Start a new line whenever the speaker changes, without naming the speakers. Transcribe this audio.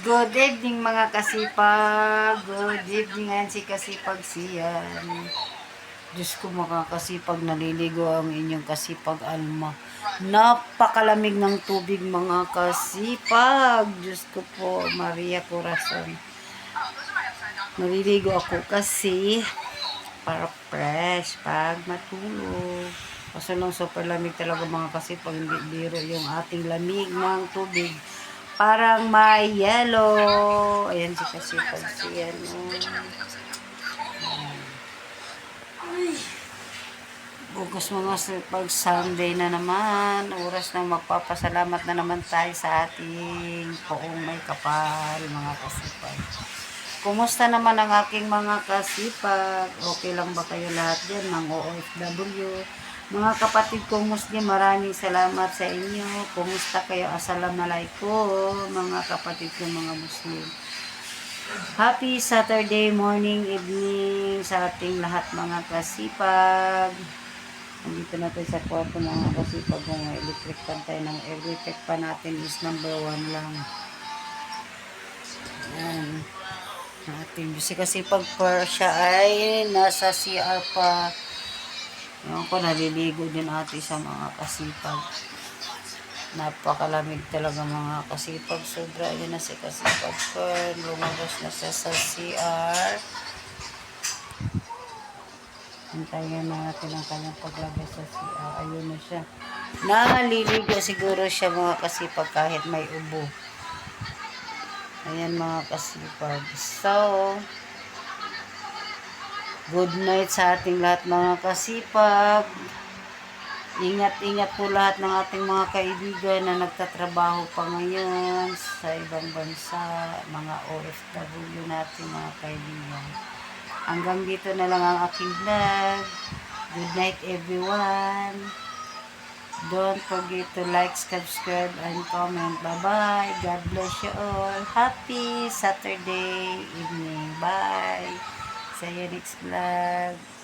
Good evening mga kasipag. Good evening, ayan si kasipag siyan. Diyos ko, makakasipag, naliligo ang inyong kasipag Alma. Napakalamig ng tubig mga kasipag. Diyos ko po, Maria Corazon. Naliligo ako kasi para fresh pag matulog. Kaso lang super lamig talaga mga kasipag, hindi biro yung ating lamig ng tubig. Parang may yellow. Ayan si kasipag siyan. Bukas mga pag Sunday na naman, oras na magpapasalamat na naman tayo sa ating poong may kapal, mga kasipag. Kumusta naman ang aking mga kasipag? Okay lang ba kayo lahat dyan, mga OFW? Mga kapatid kong Muslim, maraming salamat sa inyo. Kumusta kayo? Assalamualaikum, mga kapatid kong mga Muslim. Happy Saturday morning, evening sa ating lahat mga kasipag. Nandito na tayo sa kwarto mga kasipag. Kung may electric pan tayo ng electric pan natin is number 1 lang. Ayan. Natin. Kasi pag siya ay nasa CR pa. Ewan ko, naliligo din ate sa mga kasipag. Napakalamig talaga mga kasipag. Sobra yun na si kasipag Fern. Lumabas na siya sa CR. Hintayin na natin ang kanyang paglabas sa CR. Ayun na siya. Naliligo siguro siya mga kasipag kahit may ubo. Ayan mga kasipag. So, good night sa ating lahat mga kasipag. Ingat-ingat po lahat ng ating mga kaibigan na nagtatrabaho pa ngayon sa ibang bansa, mga OFW natin mga kaibigan. Hanggang dito na lang ang aking vlog. Good night everyone. Don't forget to like, subscribe, and comment. Bye-bye. God bless you all. Happy Saturday evening. Bye. See you next vlog.